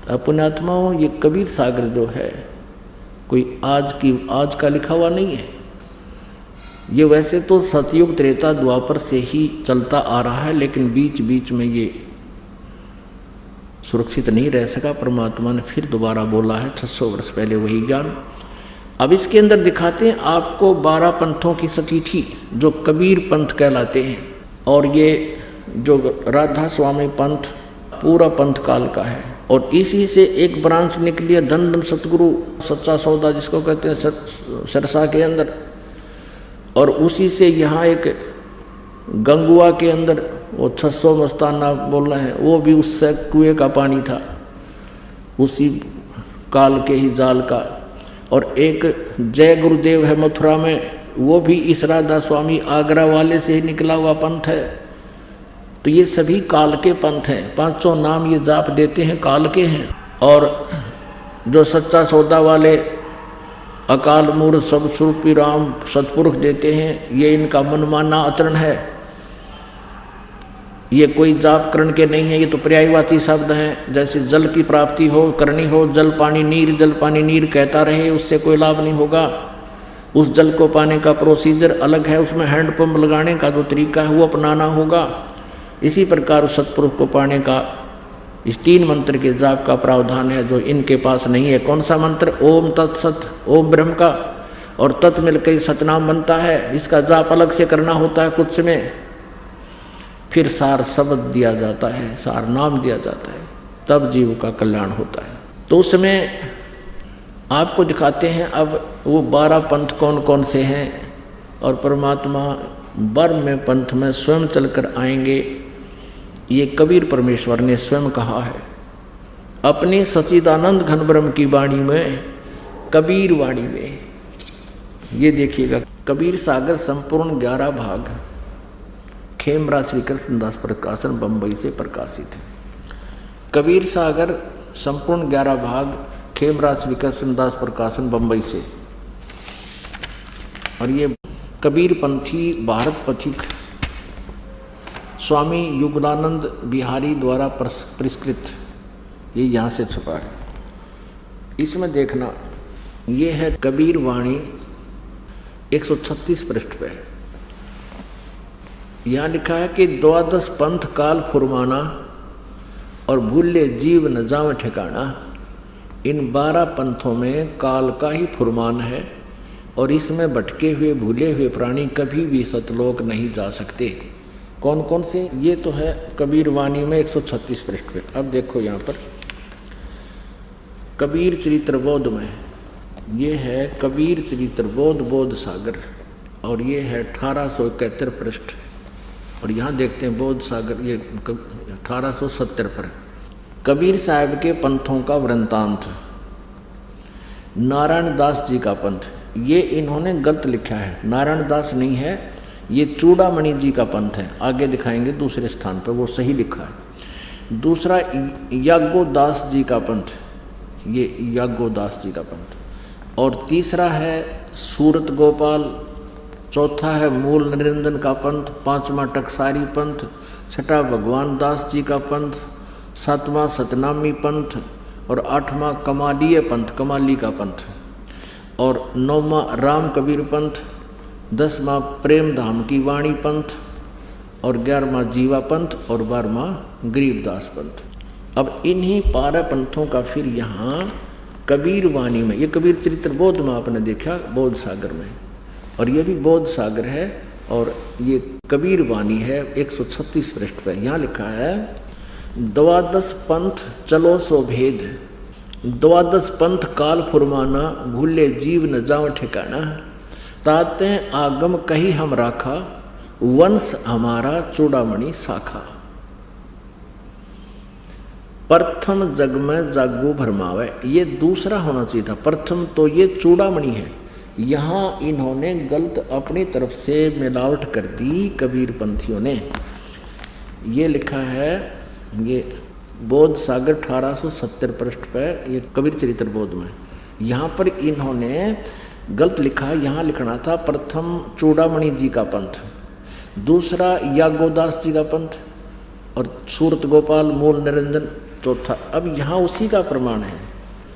पुण्यात्माओं, ये कबीर सागर जो है कोई आज का लिखा हुआ नहीं है। ये वैसे तो सतयुग त्रेता द्वापर से ही चलता आ रहा है, लेकिन बीच बीच में ये सुरक्षित नहीं रह सका। परमात्मा ने फिर दोबारा बोला है 600 वर्ष पहले वही ज्ञान। अब इसके अंदर दिखाते हैं आपको 12 पंथों की सतीथि जो कबीर पंथ कहलाते हैं। और ये जो राधा स्वामी पंथ पूरा पंथ काल का है, और इसी से एक ब्रांच निकली है धन धन सतगुरु सच्चा सौदा जिसको कहते हैं सरसा के अंदर। और उसी से यहाँ एक गंगुआ के अंदर वो 600 मस्ताना बोल रहे हैं, वो भी उससे कुएं का पानी था, उसी काल के ही जाल का। और एक जय गुरुदेव है मथुरा में, वो भी इस राधा स्वामी आगरा वाले से ही निकला हुआ पंथ है। तो ये सभी काल के पंथ हैं, 500 नाम ये जाप देते हैं काल के हैं। और जो सच्चा सौदा वाले अकाल मूर्त सब स्वरूपी राम सतपुरुष देते हैं, ये इनका मनमाना आचरण है। ये कोई जाप करण के नहीं है, ये तो पर्यायवाची शब्द हैं। जैसे जल की प्राप्ति हो करनी हो, जल पानी नीर कहता रहे, उससे कोई लाभ नहीं होगा। उस जल को पाने का प्रोसीजर अलग है, उसमें हैंडपम्प लगाने का जो तरीका है वो अपनाना होगा। इसी प्रकार उस सतपुरुष को पाने का इस 3 मंत्र के जाप का प्रावधान है जो इनके पास नहीं है। कौन सा मंत्र? ओम तत्सत, ओम ब्रह्म का, और तत् मिलकर सतनाम बनता है। इसका जाप अलग से करना होता है कुछ में, फिर सार शब्द दिया जाता है, सार नाम दिया जाता है, तब जीव का कल्याण होता है। तो उसमें आपको दिखाते हैं अब वो 12 पंथ कौन कौन से हैं। और परमात्मा बर्म में पंथ में स्वयं चलकर आएंगे, ये कबीर परमेश्वर ने स्वयं कहा है अपने सच्चिदानंद घन ब्रह्म की वाणी में, कबीर वाणी में। ये देखिएगा, कबीर सागर संपूर्ण 11 भाग खेमरा श्री कृष्णदास प्रकाशन बम्बई से प्रकाशित है। कबीर सागर संपूर्ण 11 भाग खेमरा श्री कृष्णदास प्रकाशन बम्बई से। और ये कबीर पंथी भारत पथिक स्वामी युगलानंद बिहारी द्वारा परिष्कृत, ये यहाँ से छपा है। इसमें देखना, ये है कबीर वाणी 136 पृष्ठ पे है। यहाँ लिखा है कि 12 पंथ काल फुरमाना और भूले जीव न जाव ठिकाना। इन 12 पंथों में काल का ही फुरमान है, और इसमें भटके हुए भूले हुए प्राणी कभी भी सतलोक नहीं जा सकते। कौन कौन से? ये तो है कबीर वाणी में 136 पृष्ठ पे। अब देखो यहाँ पर कबीर चरित्र बोध में, ये है कबीर चरित्र बोध बोध सागर, और ये है 1871 पृष्ठ। और यहाँ देखते हैं बोध सागर, ये 1870 पर कबीर साहब के पंथों का वृंतांत। नारायण दास जी का पंथ, ये इन्होंने गलत लिखा है, नारायण दास नहीं है, ये चूड़ामणि जी का पंथ है। आगे दिखाएंगे दूसरे स्थान पर वो सही लिखा है। दूसरा याज्ञोदास जी का पंथ, ये याज्ञोदास जी का पंथ। और तीसरा है सूरत गोपाल, चौथा है मूल निरंजन का पंथ, 5वां टकसारी पंथ, 6ठा भगवान दास जी का पंथ, 7वां सतनामी पंथ, और 8वां कमालीय पंथ, कमाली का पंथ, और 9वां राम कबीर पंथ, 10वां प्रेम धाम की वाणी पंथ, और 11वां जीवा पंथ, और 12वां गरीबदास पंथ। अब इन्हीं 12 पंथों का फिर यहाँ कबीर वाणी में, ये कबीर चरित्र बोध में आपने देखा बोध सागर में, और ये भी बोध सागर है, और ये कबीर वाणी है 136 पृष्ठ पर। यहाँ लिखा है 12 पंथ चलो सो भेद, 12 पंथ काल फुरमाना, भूले जीव न जाओ ठिकाना। ताते आगम कही हम राखा, वंश हमारा चूड़ामणि शाखा। प्रथम जग में जागू भरमावे, ये दूसरा होना चाहिए था, प्रथम तो ये चूड़ामणि है। यहाँ इन्होंने गलत अपनी तरफ से मिलावट कर दी कबीर पंथियों ने। ये लिखा है, ये बोध सागर 1870 पृष्ठ पर, ये कबीर चरित्र बोध में। यहाँ पर इन्होंने गलत लिखा, यहाँ लिखना था प्रथम चूड़ामणि जी का पंथ, दूसरा याज्ञोदास जी का पंथ, और सूरत गोपाल मूल निरंजन चौथा। अब यहाँ उसी का प्रमाण है।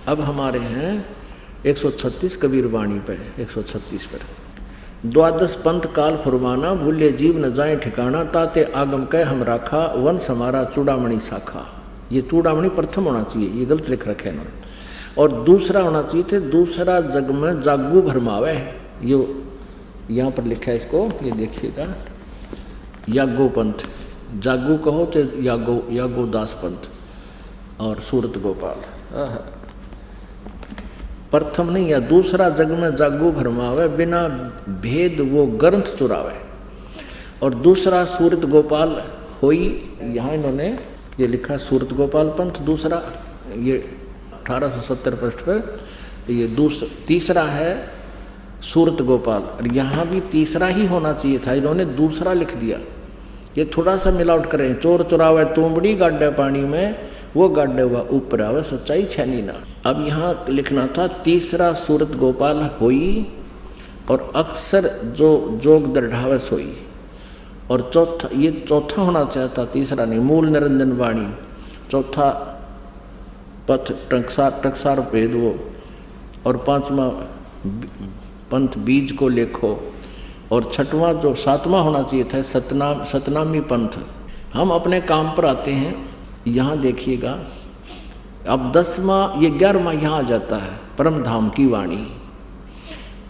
अब हमारे हैं 136 कबीर वाणी पे, 136 पर। द्वादश पंथ काल फुरमाना, भूले जीव न जाए ठिकाना, ताते आगम कह हम राखा, वंश हमारा चूड़ामणि शाखा। ये चूड़ामणि प्रथम होना चाहिए, ये गलत लिख रखे हैं इन्होंने। और दूसरा होना चाहिए थे, दूसरा जग में जागू भरमावे। ये यहाँ पर लिखा है इसको, ये देखिएगा, यागो पंथ, जागू कहो तो यागो दास पंथ और सूरत गोपाल। प्रथम नहीं है, दूसरा जग में जागू भरमावे, बिना भेद वो ग्रंथ चुरावे। और दूसरा सूरत गोपाल होई, यहाँ इन्होंने ये लिखा सूरत गोपाल पंथ दूसरा, ये 1870 पृष्ठ पर। ये तीसरा है सूरत गोपाल, और यहाँ भी तीसरा ही होना चाहिए था, इन्होंने दूसरा लिख दिया। ये थोड़ा सा मिलावट करें, चोर चुरावे तुमड़ी गाड्डे पानी में, वो गाड्डे हुआ ऊपर आवे, सच्चाई छैनी ना। अब यहाँ लिखना था तीसरा सूरत गोपाल होई, और अक्सर जो जोग दृढ़ावे सोई। और चौथा, ये चौथा होना चाहता, तीसरा नहीं, मूल निरंजन वाणी। चौथा पथ टकसार भेद वो, और पांचवा पंथ बीज को लेखो, और छठवां जो सातवां होना चाहिए था सतनामी पंथ। हम अपने काम पर आते हैं, यहाँ देखिएगा। अब 10वां, ये 11वां यहाँ आ जाता है, परम धाम की वाणी।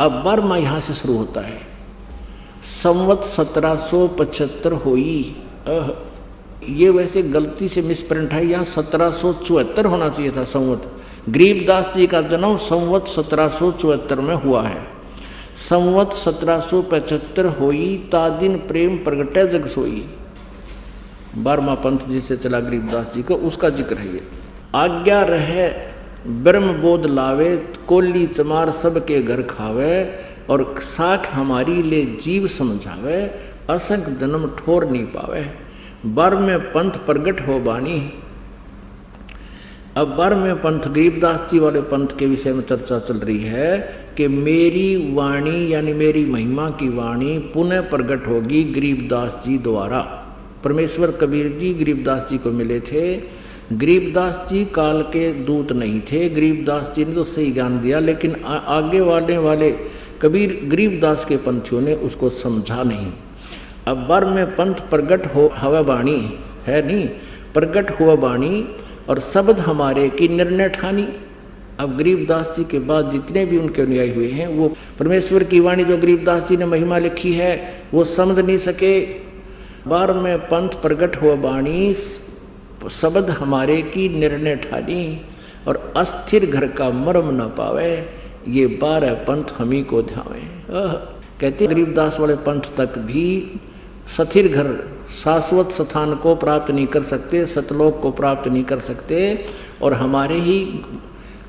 अब 12वां यहाँ से शुरू होता है, संवत 1775 होई। ये वैसे गलती से मिसप्रिंट है, यहाँ 1774 होना चाहिए था संवत। गरीबदास जी का जन्म संवत 1774 में हुआ है। संवत 1775 होई, तादिन प्रेम प्रगटे जग सोई। 12वां पंथ जिसे चला गरीबदास जी को, उसका जिक्र है ये। आज्ञा रहे ब्रह्म बोध लावे, कोली चमार सबके घर खावे, और साख हमारी ले जीव समझावे, असंख्य जन्म ठोर नहीं पावे। 12वें पंथ प्रगट हो बानी। अब 12वें पंथ गरीबदास जी वाले पंथ के विषय में चर्चा चल रही है कि मेरी वाणी यानी मेरी महिमा की वाणी पुनः प्रकट होगी गरीबदास जी द्वारा। परमेश्वर कबीर जी गरीबदास जी को मिले थे। गरीबदास जी काल के दूत नहीं थे, गरीबदास जी ने तो सही ज्ञान दिया, लेकिन आगे वाले कबीर गरीबदास के पंथियों ने उसको समझा नहीं। अब 12वें पंथ प्रगट हो हवा बाणी है नहीं, प्रगट हुआ बाणी और शब्द हमारे की निर्णय ठानी। अब गरीबदास जी के बाद जितने भी उनके अनुयायी हुए हैं, वो परमेश्वर की वाणी जो गरीबदास जी ने महिमा लिखी है वो समझ नहीं सके। 12वें पंथ प्रगट हुआ बाणी, शब्द हमारे की निर्णय ठानी, और अस्थिर घर का मर्म न पावे, ये 12 पंथ हमी को ध्यावे। कहते गरीबदास वाले पंथ तक भी स्थिर घर, शाश्वत स्थान को प्राप्त नहीं कर सकते, सतलोक को प्राप्त नहीं कर सकते, और हमारे ही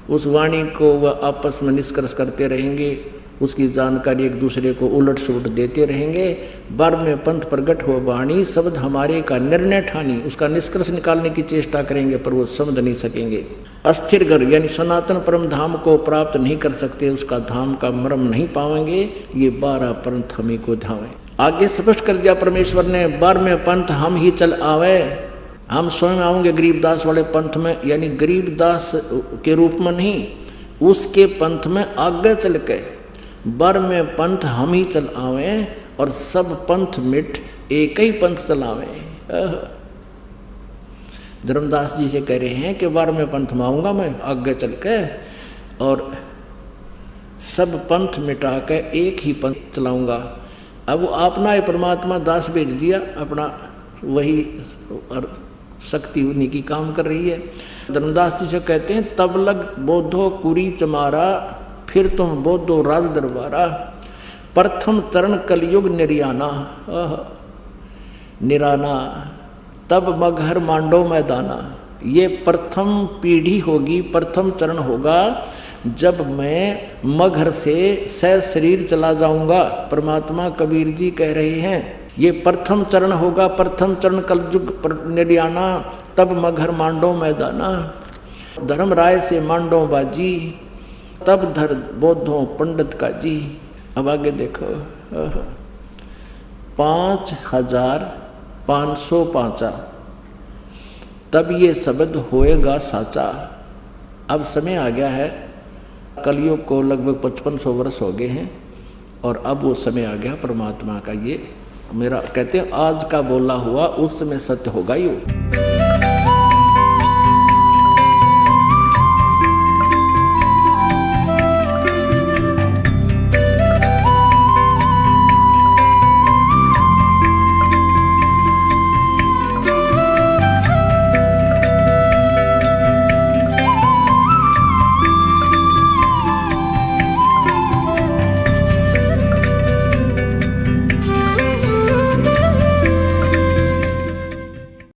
उस वाणी को वह आपस में निष्कर्ष करते रहेंगे, उसकी जानकारी एक दूसरे को उलट सुलट देते रहेंगे। 12वें पंथ प्रगट हो वाणी, शब्द हमारे का निर्णय ठानी, उसका निष्कर्ष निकालने की चेष्टा करेंगे पर वो समझ नहीं सकेंगे। अस्थिर घर यानी सनातन परम धाम को प्राप्त नहीं कर सकते, उसका धाम का मर्म नहीं पाएंगे। ये 12 पंथ हमें को धावे। आगे स्पष्ट कर दिया परमेश्वर ने, 12वें पंथ हम ही चल आवे, हम स्वयं आऊँगे गरीबदास वाले पंथ में, यानी गरीबदास के रूप में नहीं, उसके पंथ में आगे चल के 12वें पंथ हम ही चल आवे, और सब पंथ मिट एक ही पंथ चलावे। धर्मदास जी से कह रहे हैं कि 12वें पंथ में आऊँगा मैं आगे चल के, और सब पंथ मिटा के एक ही पंथ चलाऊँगा। अब वो अपना ही परमात्मा दास भेज दिया, अपना वही शक्ति उन्हीं की काम कर रही है। धर्मदास जी से कहते हैं, तब लग बोधो कुरी चमारा, फिर तुम बोधो राज दरबारा, प्रथम चरण कलयुग निर्याना, निराना, तब मगहर मांडो मैदाना। ये प्रथम पीढ़ी होगी, प्रथम चरण होगा जब मैं मगहर से शरीर चला जाऊंगा। परमात्मा कबीर जी कह रहे हैं ये प्रथम चरण होगा, प्रथम चरण कलयुग निर्याना, तब मगहर मांडो मैदाना। धर्म राय से मांडो बाजी, तब धर बोधो पंडित का जी। अब आगे देखो, 5505, तब ये शब्द होएगा साचा। अब समय आ गया है, कलयुग को लगभग 5500 वर्ष हो गए हैं और अब वो समय आ गया परमात्मा का। ये मेरा कहते हैं आज का बोला हुआ उस समय सत्य होगा। यो